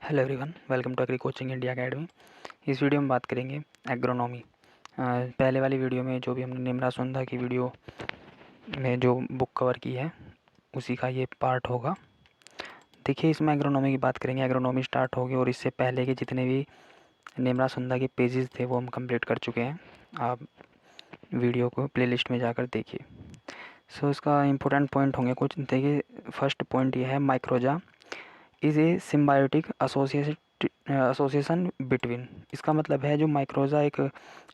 Hello everyone, welcome to agri coaching India academy. इस वीडियो में बात करेंगे एग्रोनॉमी। पहले वाली वीडियो में जो भी हमने निम्रा सुंधा की वीडियो में जो बुक कवर की है उसी का ये पार्ट होगा। देखिए, इसमें एग्रोनॉमी की बात करेंगे। एग्रोनॉमी स्टार्ट होगी और इससे पहले के जितने भी निम्रा सुंधा के पेजेस थे वो हम कंप्लीट कर चुके हैं। आप वीडियो को प्लेलिस्ट में जाकर देखिए। इसका इम्पोर्टेंट पॉइंट होंगे कुछ। देखिए, फर्स्ट पॉइंट ये है, mycorrhiza is a symbiotic association between. इसका मतलब है जो माइक्रोजा एक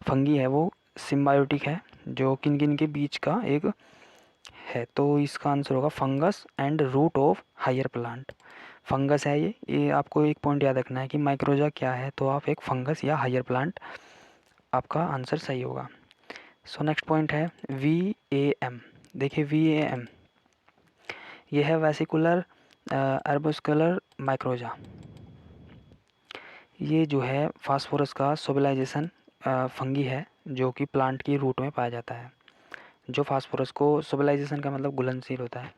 फंगी है वो सिम्बायोटिक है, जो किन किन के बीच का एक है। तो इसका आंसर होगा fungus and root of higher plant. Fungus है ये आपको एक पॉइंट याद रखना है कि माइक्रोजा क्या है, तो आप एक फंगस या हायर प्लांट, आपका आंसर सही होगा। नेक्स्ट पॉइंट है VAM। देखिए, VAM ये है वेसिकुलर अर्बस्कुलर माइक्रोजा। ये जो है फास्फोरस का सोबलाइजेशन फंगी है जो कि प्लांट की रूट में पाया जाता है। जो फास्फोरस को, सोबलाइजेशन का मतलब घुलनशील होता है,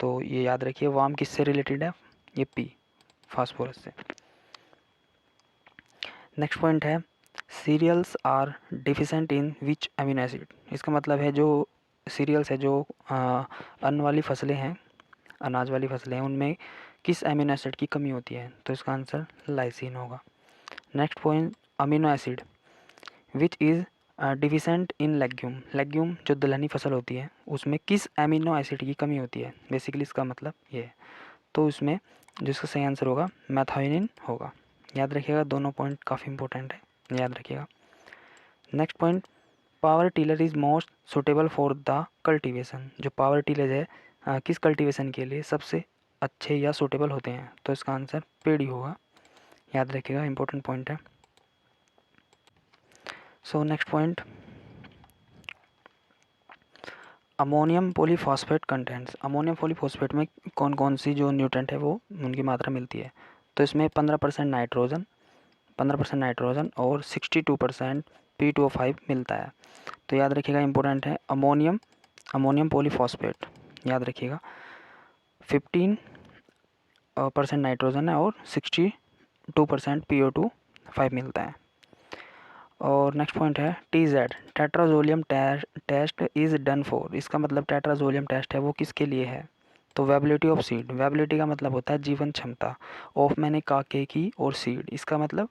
तो ये याद रखिए। वाम किससे रिलेटेड है? ये पी, फास्फोरस से। नेक्स्ट पॉइंट है, cereals are deficient in which amino acid. इसका मतलब है जो सीरियल्स है, जो अन्न वाली फसलें हैं, अनाज वाली फसलें हैं, उनमें किस अमीनो एसिड की कमी होती है? तो इसका आंसर लाइसिन होगा। Next point, amino acid which is डिफिशेंट in legume. Legume जो दलहनी फसल होती है उसमें किस अमीनो एसिड की कमी होती है? बेसिकली इसका मतलब ये है। तो इसमें जिसका सही आंसर होगा मैथायोनिन होगा। याद रखिएगा, दोनों पॉइंट काफ़ी इंपॉर्टेंट है, याद रखिएगा। Next point, power tiller is most suitable for the cultivation. जो पावर टिलर है किस कल्टीवेशन के लिए सबसे अच्छे या सूटेबल होते हैं? तो इसका आंसर पेड़ी होगा। याद रखिएगा, इंपॉर्टेंट पॉइंट है। Next point, ammonium polyphosphate contents. Ammonium polyphosphate में कौन कौन सी जो न्यूट्रेंट है वो उनकी मात्रा मिलती है? तो इसमें 15% नाइट्रोजन, 15% नाइट्रोजन और 62% P2O5 मिलता है। तो याद रखिएगा, इंपॉर्टेंट है अमोनियम, अमोनियम पॉलीफॉस्फेट। याद रखिएगा, 15% नाइट्रोजन है और 62% PO2 5 मिलता है। और नेक्स्ट पॉइंट है TZ, tetrazolium test is done for. इसका मतलब टेट्राजोलियम टेस्ट है वो किसके लिए है? तो वेबिलिटी ऑफ सीड। वेबिलिटी का मतलब होता है जीवन क्षमता। ऑफ मैंने काके की और सीड, इसका मतलब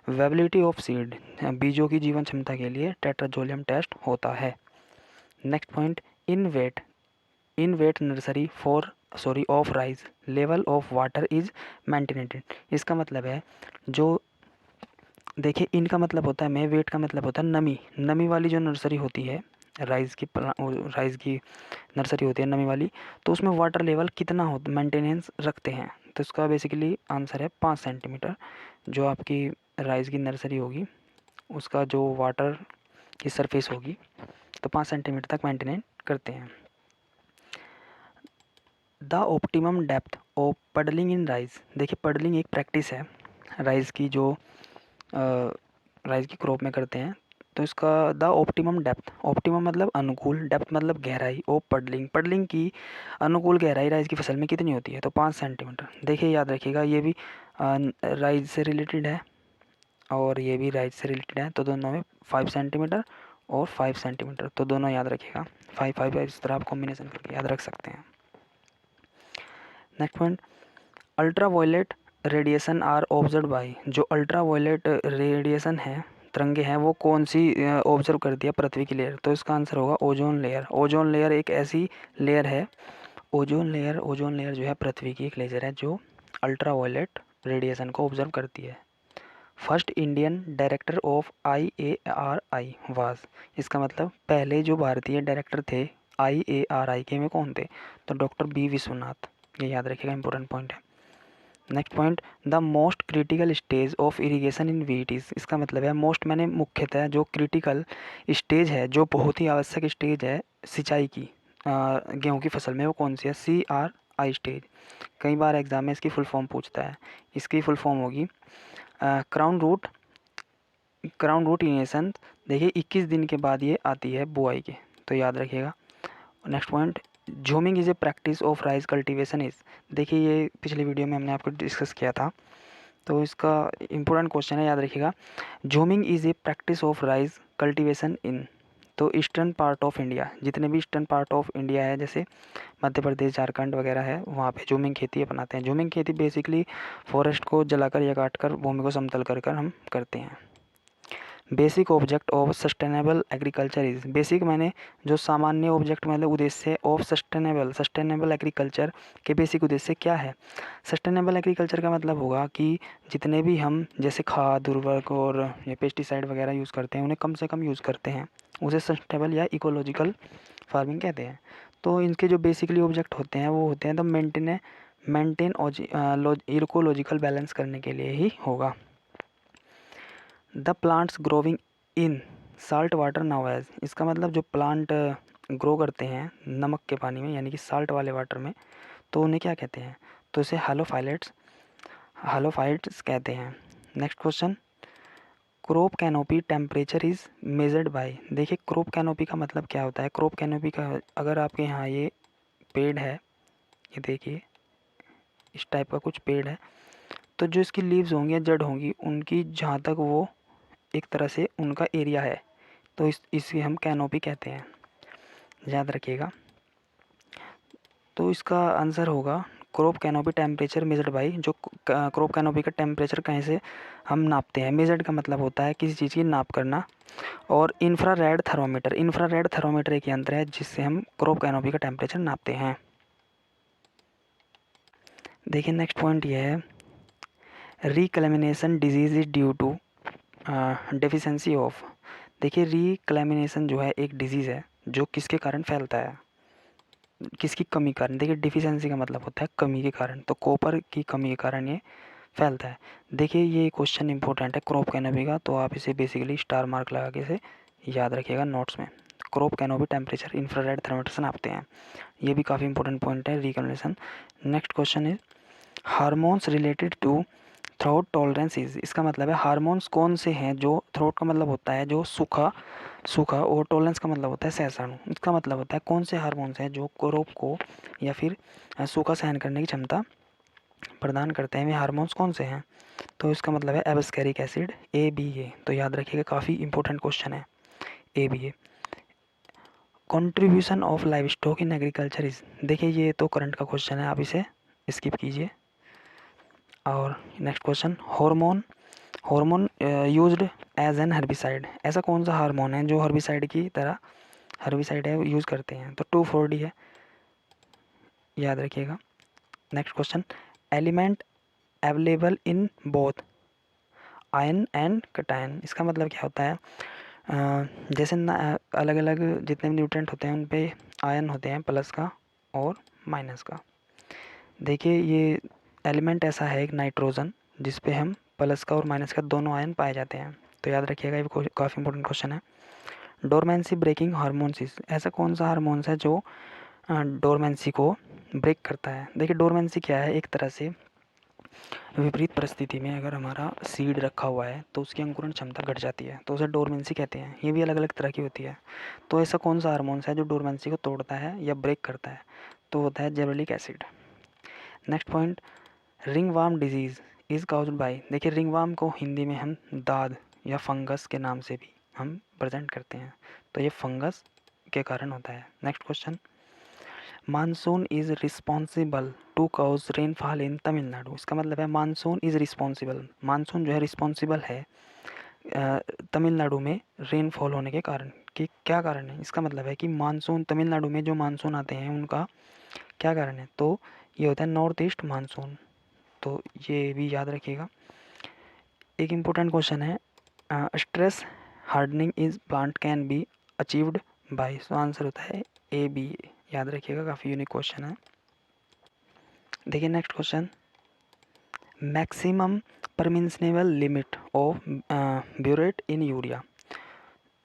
वेबिलिटी ऑफ सीड, बीजों की जीवन क्षमता के लिए टेट्राजोलियम टेस्ट होता है। Next point, in wet nursery for of rice level of water is maintained. इसका मतलब है जो, देखिए, इनका मतलब होता है, में वेट का मतलब होता है नमी। नमी वाली जो नर्सरी होती है, राइस की नर्सरी होती है नमी वाली, तो उसमें वाटर लेवल कितना हो मेंटेनेंस रखते हैं? तो इसका बेसिकली आंसर है 5 सेंटीमीटर। जो आपकी राइस की नर्सरी होगी उसका जो वाटर की सरफेस होगी तो 5 सेंटीमीटर तक मेंटेनेंस करते हैं। The optimum depth of puddling in rice. देखिए, पडलिंग एक प्रैक्टिस है राइस की, जो राइस की क्रॉप में करते हैं। तो इसका द ऑप्टिमम डेप्थ, ऑप्टिमम मतलब अनुकूल, डेप्थ मतलब गहराई, ऑफ पडलिंग, पडलिंग की अनुकूल गहराई राइस की फसल में कितनी होती है? तो 5 सेंटीमीटर। देखिए, याद रखिएगा, ये भी राइस से रिलेटेड है और ये भी राइस से रिलेटेड है, तो दोनों में 5 सेंटीमीटर और 5 सेंटीमीटर, तो दोनों याद रखिएगा। 5 5 इस तरह आप कॉम्बिनेशन करके याद रख सकते हैं। Next point, ultra violet radiation are observe by. जो अल्ट्रा वायलेट रेडिएशन है, तरंगे हैं, वो कौन सी ऑब्जर्व करती है पृथ्वी की लेयर? तो इसका आंसर होगा ओजोन लेयर। ओजोन लेयर एक ऐसी लेयर है, ओजोन लेयर जो है पृथ्वी की एक लेयर है जो अल्ट्रा वायलेट रेडिएशन को ऑब्जर्व करती है। First Indian director of IARI was. इसका मतलब पहले जो भारतीय डायरेक्टर थे IARI के में कौन थे? तो डॉक्टर B विश्वनाथ। ये याद रखिएगा, इंपॉर्टेंट पॉइंट है। Next point, the most critical stage of irrigation in wheat is. इसका मतलब है मोस्ट मैंने मुख्यतः, जो क्रिटिकल स्टेज है, जो बहुत ही आवश्यक स्टेज है सिंचाई की गेहूं की फसल में, वो कौन सी है? CRI stage. कई बार एग्जाम में इसकी फुल फॉर्म पूछता है। इसकी फुल फॉर्म होगी क्राउन रूट इनेशन। देखिए, 21 दिन के बाद ये आती है बुआई के, तो याद रखिएगा। Next point, jhuming is a practice of rice cultivation is. देखिए, ये पिछली वीडियो में हमने आपको डिस्कस किया था तो इसका इम्पोर्टेंट क्वेश्चन है, याद रखिएगा। Zooming is a practice of rice cultivation in, तो ईस्टर्न पार्ट ऑफ इंडिया, जितने भी ईस्टर्न पार्ट ऑफ इंडिया है जैसे मध्य प्रदेश, झारखंड वगैरह है, वहाँ पे जूमिंग खेती अपनाते हैं। जूमिंग खेती बेसिकली फॉरेस्ट को जलाकर या काटकर भूमि को समतल कर कर हम करते हैं। Basic object of sustainable agriculture is, basic मैंने जो सामान्य ऑब्जेक्ट मतलब उद्देश्य ऑफ सस्टेनेबल एग्रीकल्चर के बेसिक उद्देश्य क्या है। सस्टेनेबल एग्रीकल्चर का मतलब होगा कि जितने भी हम जैसे खाद उर्वरक और या पेस्टिसाइड वगैरह यूज़ करते हैं उन्हें कम से कम यूज़ करते हैं, उसे सस्टेनेबल या इकोलॉजिकल फार्मिंग कहते हैं। तो इनके जो बेसिकली ऑब्जेक्ट होते हैं वो होते हैं तो मेंटेन इकोलॉजिकल बैलेंस करने के लिए ही होगा। The plants growing in salt water now as, इसका मतलब जो प्लांट ग्रो करते हैं नमक के पानी में यानी कि साल्ट वाले वाटर में, तो उन्हें क्या कहते हैं, तो इसे हालोफाइट्स कहते हैं। Next question, crop canopy temperature is measured by, देखिए क्रॉप कैनोपी का मतलब क्या होता है। क्रॉप कैनोपी का, अगर आपके यहाँ ये पेड़ है, ये देखिए इस टाइप का कुछ पेड़ है, तो जो इसकी लीव्स होंगी या जड़ होंगी उनकी जहाँ तक वो एक तरह से उनका एरिया है, तो इसे हम कैनोपी कहते हैं, याद रखिएगा। तो इसका आंसर होगा crop canopy temperature measured by, जो क्रॉप कैनोपी का टेम्परेचर कहीं से हम नापते हैं। मेजर्ड का मतलब होता है किसी चीज़ की नाप करना। और इंफ्रारेड थर्मोमीटर एक यंत्र है जिससे हम क्रॉप कैनोपी का टेम्परेचर नापते हैं। देखिए नेक्स्ट पॉइंट ये है, reclamation disease is due to deficiency of, देखिए रिक्लेमिनेशन जो है एक डिजीज़ है जो किसके कारण फैलता है, किसकी कमी कारण। देखिए डिफिशिएंसी का मतलब होता है कमी के कारण, तो कॉपर की कमी के कारण ये फैलता है। देखिए ये क्वेश्चन इंपॉर्टेंट है क्रॉप कैनोपी का, तो आप इसे बेसिकली स्टार मार्क लगा के इसे याद रखिएगा नोट्स में। Crop canopy temperature infrared thermometer से नापते हैं, ये भी काफ़ी इंपॉर्टेंट पॉइंट है recommendation. Next question is hormones related to drought tolerance is, इसका मतलब है हार्मोन्स कौन से हैं जो, थ्रोट का मतलब होता है जो सूखा सूखा और टॉलरेंस का मतलब होता है सहसाणु। इसका मतलब होता है कौन से हार्मोन्स हैं जो क्रॉप को या फिर सूखा सहन करने की क्षमता प्रदान करते हैं, वे हार्मोन्स कौन से हैं। तो इसका मतलब है एब्सकैरिक एसिड ABA, तो याद रखिएगा काफ़ी इंपॉर्टेंट क्वेश्चन है ABA। Contribution of live stock in agriculture is, देखिए ये तो करंट का क्वेश्चन है, आप इसे स्किप कीजिए। और next question, hormone used as an herbicide, ऐसा कौन सा हार्मोन है जो हर्बिसाइड की तरह हर्बिसाइड है यूज़ करते हैं, तो 2,4-D है, याद रखिएगा। Next question, element available in both ion and cation, इसका मतलब क्या होता है, जैसे अलग अलग जितने भी न्यूट्रेंट होते हैं उन पे आयन होते हैं प्लस का और माइनस का। देखिए ये एलिमेंट ऐसा है एक नाइट्रोजन जिस पे हम प्लस का और माइनस का दोनों आयन पाए जाते हैं, तो याद रखिएगा ये काफ़ी इंपॉर्टेंट क्वेश्चन है। डोरमेंसी ब्रेकिंग हार्मोन्स, ऐसा कौन सा हार्मोन्स है जो डोरमेंसी को ब्रेक करता है। देखिए डोरमेंसी क्या है, एक तरह से विपरीत परिस्थिति में अगर हमारा सीड रखा हुआ है तो उसकी अंकुरण क्षमता घट जाती है, तो उसे डोरमेंसी कहते हैं। ये भी अलग अलग तरह की होती है। तो ऐसा कौन सा हार्मोन्स है जो डोरमेंसी को तोड़ता है या ब्रेक करता है, तो होता है gibberellic acid. Next point, ringworm disease is caused by, देखिए रिंगवार्म को हिंदी में हम दाद या फंगस के नाम से भी हम प्रेजेंट करते हैं, तो ये फंगस के कारण होता है। Next question, monsoon is responsible to cause rainfall in Tamil Nadu, इसका मतलब है मानसून इज़ रिस्पॉन्सिबल, मानसून जो है रिस्पॉन्सिबल है तमिलनाडु में रेनफॉल होने के कारण, कि क्या कारण है। इसका मतलब है कि मानसून तमिलनाडु में जो मानसून आते हैं उनका क्या कारण है, तो ये होता है नॉर्थ ईस्ट मानसून, तो ये भी याद रखिएगा। एक इम्पोर्टेंट क्वेश्चन है, stress hardening is plant can be achieved by, so answer होता है ABA, याद रखिएगा काफ़ी यूनिक क्वेश्चन है। देखिए next question, maximum permissible limit of biuret in urea,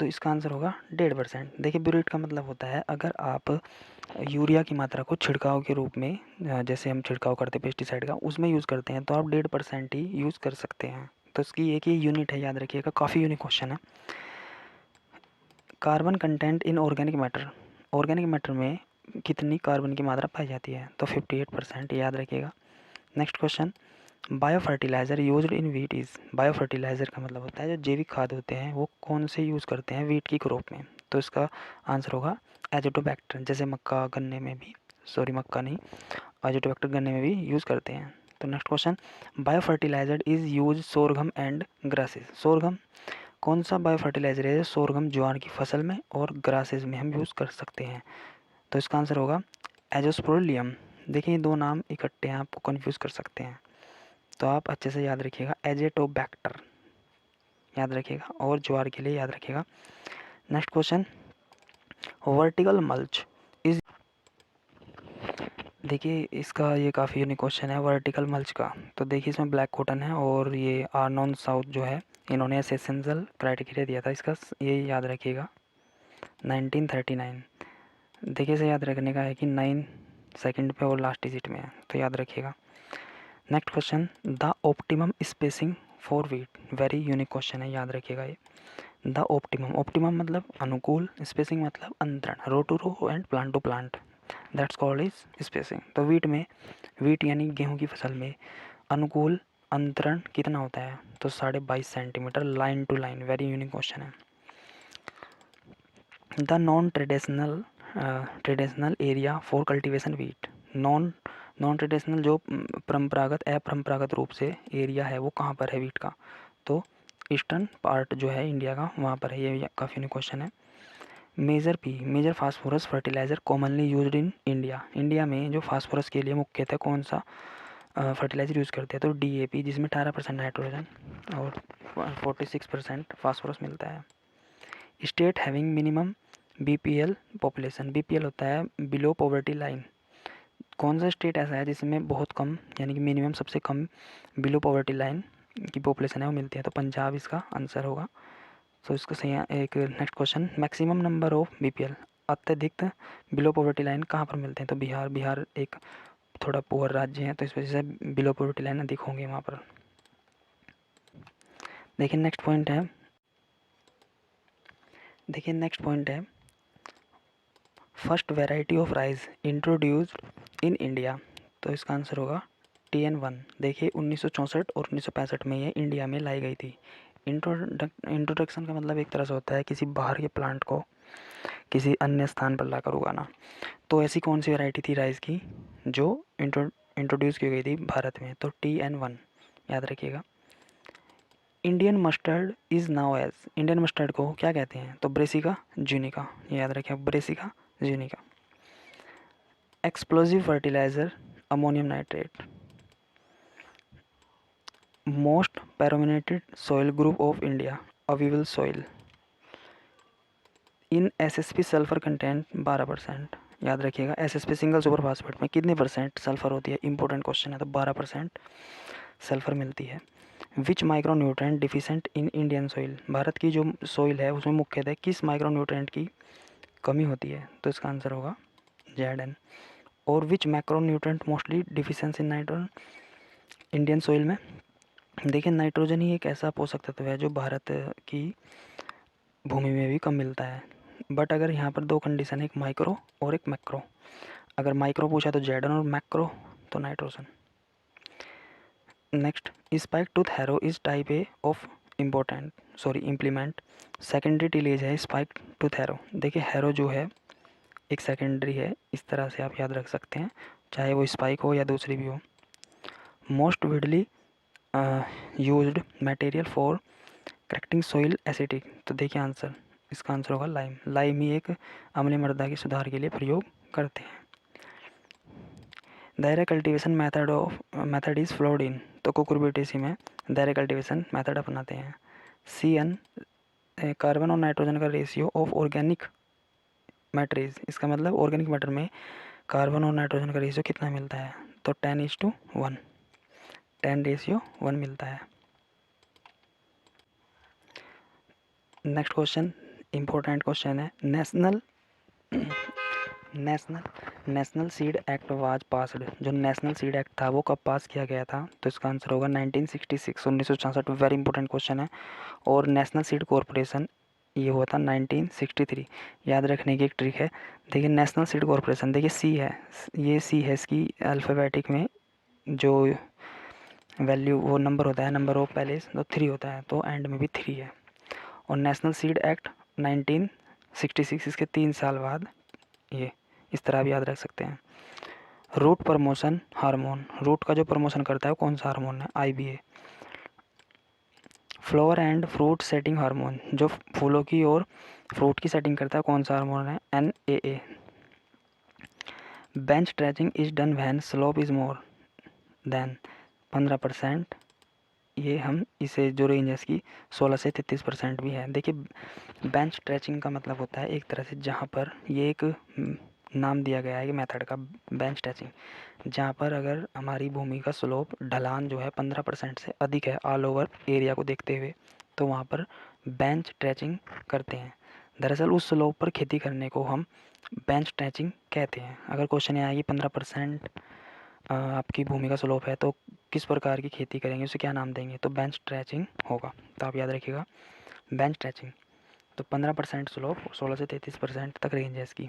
तो इसका आंसर होगा 1.5%। देखिए ब्यूरेट का मतलब होता है अगर आप यूरिया की मात्रा को छिड़काव के रूप में जैसे हम छिड़काव करते हैं पेस्टिसाइड का उसमें यूज़ करते हैं तो आप 1.5% ही यूज़ कर सकते हैं, तो इसकी एक ही यूनिट है, याद रखिएगा काफ़ी यूनिक क्वेश्चन है। Carbon content in organic matter में कितनी कार्बन की मात्रा पाई जाती है, तो 58%, याद रखिएगा। Next question, bio fertiliser used in wheat is, bio fertiliser का मतलब होता है जो जैविक खाद होते हैं वो कौन से यूज़ करते हैं वीट की क्रॉप में, तो इसका आंसर होगा एजोटोबैक्टर। जैसे मक्का गन्ने में भी, सॉरी मक्का नहीं, एजोटोबैक्टर गन्ने में भी यूज़ करते हैं। तो next question, bio fertiliser is use सोरघम and grasses. सोरघम कौन सा बायो फर्टिलाइज़र है, सोरघम ज्वार की फसल में और ग्रासेस में हम यूज़ कर सकते हैं, तो इसका आंसर होगा एजोस्पोरिलियम। देखिए ये दो नाम इकट्ठे हैं, आपको कन्फ्यूज़ कर सकते हैं, तो आप अच्छे से याद रखिएगा, एजेटोबैक्टर याद रखिएगा और ज्वार के लिए याद रखिएगा। Next question, vertical mulch is, देखिए इसका ये काफ़ी यूनिक क्वेश्चन है वर्टिकल मल्च का। तो देखिए इसमें ब्लैक कॉटन है और ये आर्नोन साउथ जो है इन्होंने एसेंशियल क्राइटेरिया दिया था इसका, ये याद रखिएगा 1939। देखिए इसे याद रखने का है कि 9 सेकंड पे और लास्ट डिजिट में है, तो याद रखिएगा। Next question, the optimum spacing for wheat, very unique question है, याद रखिएगा ये। द ऑप्टिमम, ऑप्टिमम मतलब अनुकूल, स्पेसिंग मतलब अंतरण, row to row and plant to plant, that's called is spacing. तो वीट में, वीट यानी गेहूं की फसल में अनुकूल अंतरण कितना होता है, तो 22.5 centimetre line to line, very unique question है। The non traditional area for cultivation wheat, non traditional जो परंपरागत अपरंपरागत रूप से एरिया है वो कहाँ पर है वीट का, तो ईस्टर्न पार्ट जो है इंडिया का वहाँ पर है, ये काफ़ी यूनिक क्वेश्चन है। Major phosphorus fertiliser commonly used in India, India में जो फास्फोरस के लिए मुख्यतः कौन सा फर्टिलाइज़र यूज़ करते हैं, तो डीएपी, जिसमें 18% नाइट्रोजन और 46% फास्फोरस मिलता है। State having minimum BPL population, BPL होता है बिलो पॉवर्टी लाइन, कौन सा स्टेट ऐसा है जिसमें बहुत कम यानी कि मिनिमम सबसे कम बिलो पॉवर्टी लाइन की पॉपुलेशन है वो मिलती है, तो पंजाब इसका आंसर होगा। तो इसका सही एक next question, maximum number of BPL, अत्यधिक बिलो पॉवर्टी लाइन कहाँ पर मिलते हैं, तो बिहार, बिहार एक थोड़ा पुअर राज्य है तो इस वजह से बिलो पॉवर्टी लाइन अधिक होंगे वहाँ पर। देखिए नेक्स्ट पॉइंट है, देखिए नेक्स्ट पॉइंट है, first variety of rice introduced in India, तो इसका आंसर होगा TN1। देखिए 1964 और 1965 में ये इंडिया में लाई गई थी। इंट्रोडक्शन का मतलब एक तरह से होता है किसी बाहर के प्लांट को किसी अन्य स्थान पर लाकर उगाना। तो ऐसी कौन सी वैरायटी थी राइस की जो इंट्रोड्यूस की गई थी भारत में, तो TN1 याद रखिएगा। Indian mustard is now as, Indian mustard को क्या कहते हैं, तो ब्रेसिका जूनिका, ये याद रखिएगा Brassica juncea. Explosive fertiliser ammonium nitrate, most predominated soil group of India alluvial soil, in SSP sulphur content 12%, याद रखिएगा SSP सिंगल सुपर फास्फेट में कितने परसेंट सल्फर होती है, इंपॉर्टेंट क्वेश्चन है, तो 12% सल्फर मिलती है। Which micro nutrient deficient in Indian soil, Bharat की जो सॉइल है उसमें मुख्यतः किस माइक्रो न्यूट्रेंट की कमी होती है, तो इसका आंसर होगा ZN। और which macro nutrient mostly deficiency in nitrogen Indian soil में, देखिए नाइट्रोजन ही एक ऐसा पोषक तत्व है जो भारत की भूमि में भी कम मिलता है, बट अगर यहाँ पर दो कंडीशन है, एक माइक्रो और एक मैक्रो, अगर माइक्रो पूछा तो ZN और मैक्रो तो nitrogen. Next, spike tooth harrow is type A of implement, secondary tillage है स्पाइक टूथ हैरो। देखिए हैरो जो है एक सेकेंडरी है, इस तरह से आप याद रख सकते हैं, चाहे वो स्पाइक हो या दूसरी भी हो। Most Vidly used material for correcting soil acidic, तो देखिए आंसर, इसका आंसर होगा लाइम, लाइम ही एक अम्लीय मृदा के सुधार के लिए प्रयोग करते हैं। दायरा कल्टीवेशन मेथड इज़ फ्लोड इन, तो कुकुरबिटेसी में दायरा कल्टीवेशन मेथड अपनाते हैं। CN कार्बन और नाइट्रोजन का रेशियो ऑफ ऑर्गेनिक मैटरीज, इसका मतलब ऑर्गेनिक मैटर में कार्बन और नाइट्रोजन का रेशियो कितना मिलता है, तो 10:1, 10:1 मिलता है। नेक्स्ट क्वेश्चन इम्पोर्टेंट क्वेश्चन है, national seed act was passed, जो नेशनल सीड एक्ट था वो कब पास किया गया था, तो इसका आंसर होगा 1966, 1966, वेरी इंपॉर्टेंट क्वेश्चन है। और नेशनल सीड कॉरपोरेशन ये हुआ था 1963, याद रखने की एक ट्रिक है, देखिए नेशनल सीड कॉरपोरेशन, देखिए सी है, ये सी है इसकी अल्फ़ाबेटिक में जो वैल्यू वो नंबर होता है, नंबर ऑफ पहले तो 3 होता है, तो एंड में भी 3 है। और नेशनल सीड एक्ट 1966, इसके 3 साल बाद ये, इस तरह भी याद रख सकते हैं। रूट प्रमोशन हार्मोन, रूट का जो प्रमोशन करता है वो कौन सा हार्मोन है, IBA। Flower and fruit setting hormone, जो फूलों की और फ्रूट की सेटिंग करता है कौन सा हार्मोन है, NAA। Bench stretching is done when slope is more than 15%, ये हम इसे जो रेंज है इसकी 16 से 33% भी है। देखिए बेंच स्ट्रेचिंग का मतलब होता है एक तरह से जहाँ पर ये एक नाम दिया गया है कि मेथड का, बेंच स्ट्रेचिंग, जहाँ पर अगर हमारी भूमि का स्लोप ढलान जो है 15% से अधिक है ऑल ओवर एरिया को देखते हुए, तो वहाँ पर बेंच स्ट्रेचिंग करते हैं। दरअसल उस स्लोप पर खेती करने को हम बेंच स्ट्रेचिंग कहते हैं। अगर क्वेश्चन ये आया कि 15% आपकी भूमि का स्लोप है तो किस प्रकार की खेती करेंगे, उसे क्या नाम देंगे, तो बेंच स्ट्रेचिंग होगा। तो आप याद रखिएगा बेंच स्ट्रेचिंग। तो 15% स्लोप, 16 से 33% तक रेंज है इसकी।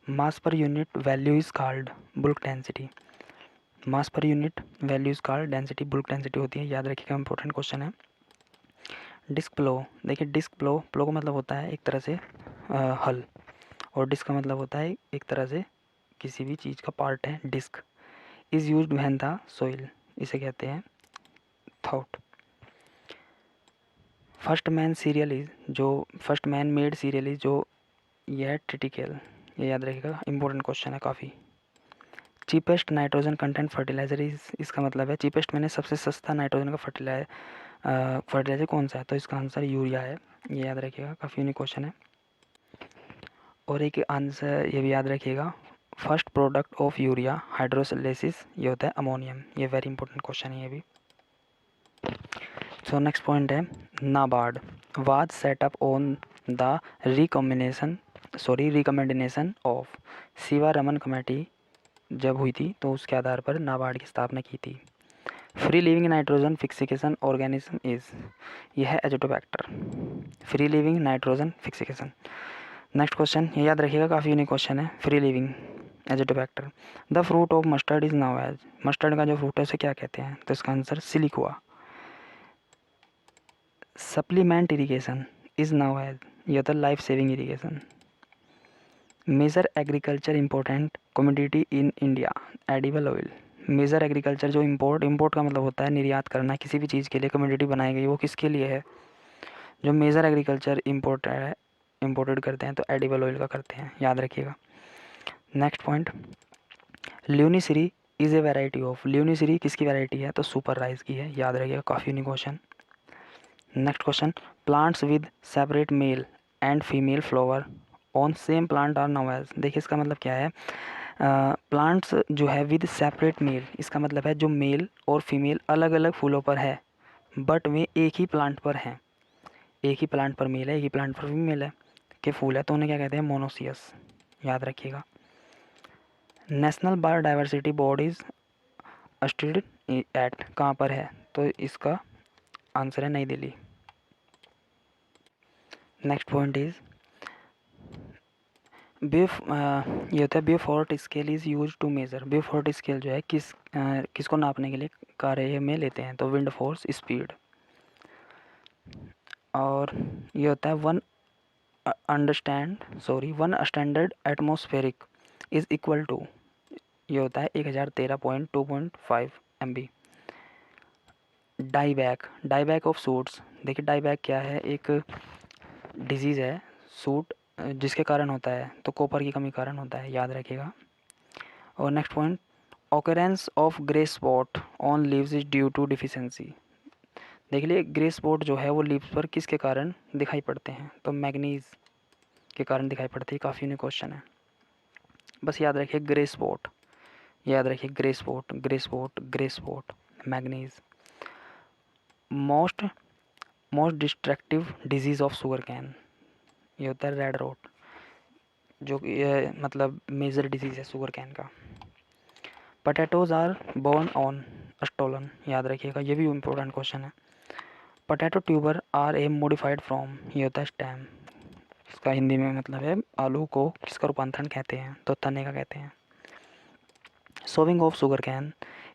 Mass per unit value is called bulk density, mass per unit value is called density, bulk density होती है, याद रखिएगा, इंपॉर्टेंट क्वेश्चन है। डिस्क प्लो, देखिए डिस्क प्लो, प्लो का मतलब होता है एक तरह से हल, और डिस्क का मतलब होता है एक तरह से किसी भी चीज़ का पार्ट है disc. Is used when the soil, इसे कहते हैं थॉट। फर्स्ट मैन सीरियल इज, जो first man made cereal is, जो यह ट्रिटिकल, ये याद रखिएगा, इंपॉर्टेंट क्वेश्चन है काफ़ी। Cheapest nitrogen content fertiliser is, इसका मतलब है चीपेस्ट मैंने सबसे सस्ता नाइट्रोजन का फर्टिलाइजर कौन सा है, तो इसका आंसर यूरिया है, ये याद रखिएगा, काफ़ी यूनिक क्वेश्चन है। और एक आंसर ये भी याद रखिएगा, first product of urea hydrolysis, ये होता है अमोनियम, ये वेरी इंपॉर्टेंट क्वेश्चन है ये भी। सो नेक्स्ट पॉइंट है, NABARD was set up on the recommendation of Shiva Raman committee, जब हुई थी तो उसके आधार पर नाबार्ड की स्थापना की थी। Free living nitrogen fixation organism is, यह है azotobacter, free living nitrogen fixation. Next question ये याद रखिएगा, काफ़ी यूनिक क्वेश्चन है, free living azotobacter. The fruit of mustard is now age, mustard का जो फ्रूट है उसे क्या कहते हैं, तो इसका answer siliqua. Supplement irrigation is now as, ये होता है life saving irrigation. Major agriculture important commodity in India, edible oil. Major agriculture जो इम्पोर्ट का मतलब होता है निर्यात करना, किसी भी चीज़ के लिए कमोडिटी बनाई गई वो किसके लिए है, जो मेजर एग्रीकल्चर इम्पोर्टेड करते हैं तो एडिबल ऑयल का करते हैं, याद रखिएगा। Next point, Lunishree is a variety of, Lunishree किसकी वैरायटी है, तो सुपर राइस की है, याद रखिएगा, काफ़ी unique question. Next question, plants with separate male and female flower on same plant are now as, देखिए इसका मतलब क्या है, प्लांट्स जो है विद सेपरेट मेल, इसका मतलब है जो मेल और फीमेल अलग अलग फूलों पर है बट वे एक ही प्लांट पर हैं, एक ही प्लांट पर मेल है, एक ही प्लांट पर फीमेल है के फूल है, तो उन्हें क्या कहते हैं, मोनोसियस, याद रखिएगा। National Biodiversity Board is situated at, कहाँ पर है, तो इसका आंसर है नई दिल्ली। नेक्स्ट पॉइंट इज ये होता है Beaufort scale is use to measure, Beaufort scale जो है किसको नापने के लिए कार्य में लेते हैं, तो विंड फोर्स स्पीड। और ये होता है one standard atmospheric is equal to, ये होता है 1013.2.5 MB। डाईबैक ऑफ सूट्स, देखिए डाईबैक क्या है, एक डिजीज़ है सूट जिसके कारण होता है, तो कॉपर की कमी कारण होता है, याद रखिएगा। और next point, occurrence of grey spot on leaves is due to deficiency, देख लिए ग्रे स्पॉट जो है वो लीव्स पर किसके कारण दिखाई पड़ते हैं, तो मैग्नीज के कारण दिखाई पड़ती है, काफ़ी यूनिक क्वेश्चन है, बस याद रखिए ग्रे स्पॉट, याद रखिए grey spot grey spot grey spot manganese. Most most destructive disease of sugar cane, ये होता है रेड रोट, जो कि ये मतलब मेजर डिजीज़ है शुगर कैन का। Potatoes are borne on stolon, याद रखिएगा, ये भी इम्पोर्टेंट क्वेश्चन है। Potato tuber are a modified from, ये होता है स्टेम, इसका हिंदी में मतलब है आलू को किसका रूपांतरण कहते हैं, तो तने का कहते हैं। Sowing of sugar cane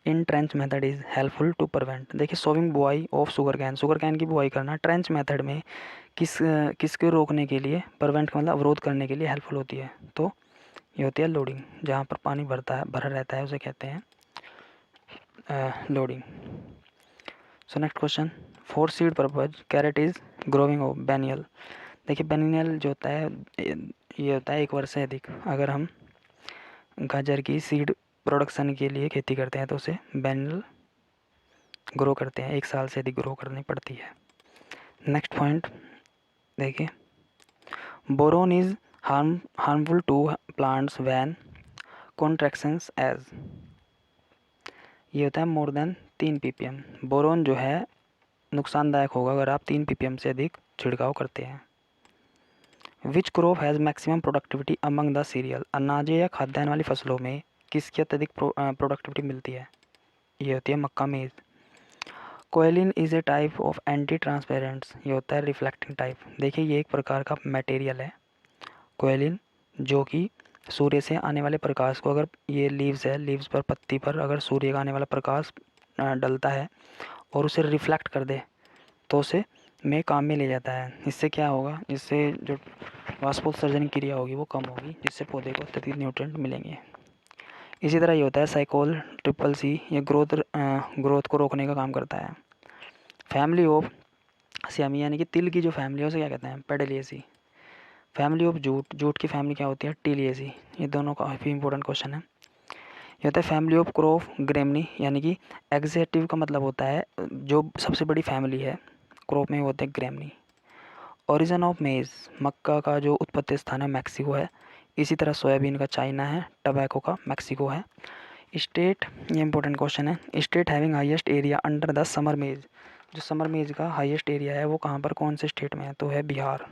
in trench method is helpful to prevent. देखिए सोविंग बुआई ऑफ शुगर कैन की बुआई करना ट्रेंच मेथड में किसके रोकने के लिए, प्रिवेंट का मतलब अवरोध करने के लिए हेल्पफुल होती है। तो ये होती है लोडिंग, जहाँ पर पानी भरा रहता है उसे कहते हैं loading. So next question, for seed purpose carrot is growing of biennial. देखिए बेनियल जो होता है ये होता है 1 वर्ष से अधिक। अगर हम गाजर की सीड प्रोडक्शन के लिए खेती करते हैं तो उसे बेनियल ग्रो करते हैं, 1 साल से अधिक ग्रो करनी पड़ती है। नेक्स्ट पॉइंट देखिए, boron is harmful to plants when contractions as. ये होता है मोर देन 3 ppm। बोरोन जो है नुकसानदायक होगा अगर आप 3 ppm से अधिक छिड़काव करते हैं। Which crop has maximum productivity among the cereal. अनाजें या खाद्यान्न वाली फसलों में किसकी अत्यधिक प्रोडक्टिविटी मिलती है? ये होती है मक्का maize. Kaolin is a type of anti transpirants. ये होता है रिफ्लेक्टिंग टाइप। देखिए ये एक प्रकार का मटेरियल है कोयलिन, जो कि सूर्य से आने वाले प्रकाश को, अगर ये लीव्स है, लीव्स पर पत्ती पर अगर सूर्य का आने वाला प्रकाश डलता है और उसे रिफ्लेक्ट कर दे तो उसे में काम में ले जाता है। इससे क्या होगा, इससे जो वाष्पोत्सर्जन क्रिया होगी वो कम होगी, जिससे पौधे को अत्यधिक न्यूट्रिएंट मिलेंगे। इसी तरह ये होता है साइकोल ट्रिपल सी, ये ग्रोथ को रोकने का काम करता है। फैमिली ऑफ सियामी यानी कि तिल की जो फैमिली है उसे क्या कहते हैं? पेडलिएसी। फैमिली ऑफ जूट की फैमिली क्या होती है? टिलिएसी। ये दोनों काफ़ी इंपॉर्टेंट क्वेश्चन है। ये होता है फैमिली ऑफ क्रॉप ग्रेमनी, यानी कि एग्जेक्टिव का मतलब होता है जो सबसे बड़ी फैमिली है क्रॉप में, होते हैं ग्रेमनी। ओरिजिन ऑफ मेज, मक्का का जो उत्पत्ति स्थान है मैक्सिको है। इसी तरह सोयाबीन का चाइना है, टबैको का मैक्सिको है। स्टेट, ये इंपॉर्टेंट क्वेश्चन है, state having highest area under the summer मेज। जो समर मेज का हाईएस्ट एरिया है वो कहाँ पर, कौन से स्टेट में है? तो है बिहार।